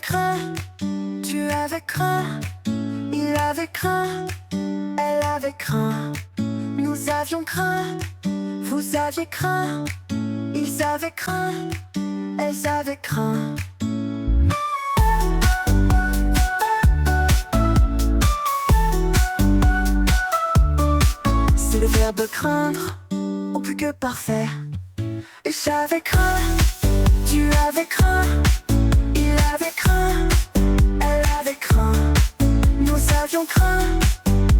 craint, tu avais craint, il avait craint, elle avait craint. Nous avions craint, vous aviez craint, ils avaient craint, elles avaient craint. C'est le verbe craindre, au plus que parfait. Et j'avais craint, tu avais craint, il avait craint, elle avait craint. Nous avions craint,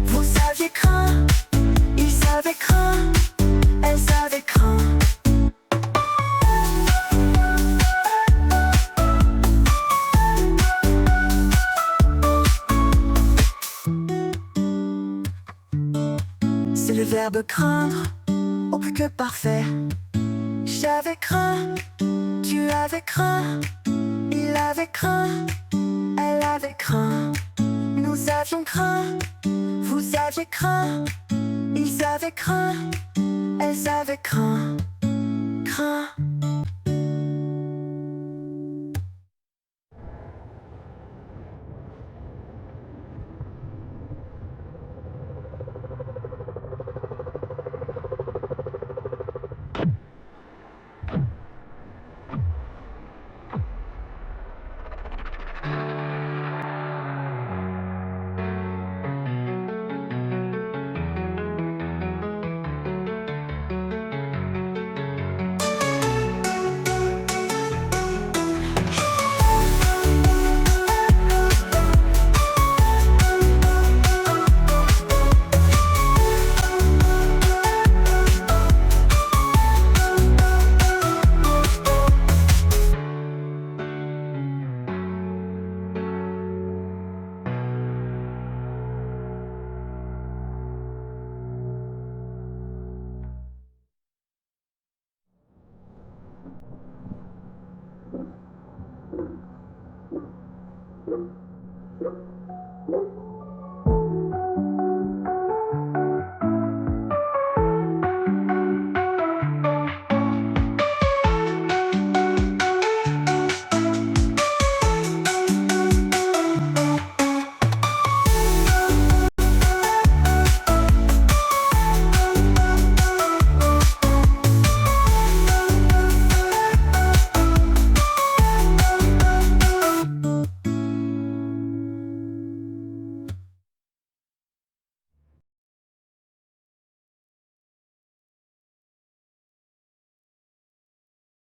vous aviez craint, ils avaient craint, elles avaient craint. C'est le verbe craindre, au plus que parfait. J'avais craint, tu avais craint, il avait craint, elle avait craint. Nous avions craint, vous aviez craint, ils avaient craint, elles avaient craint. Craint.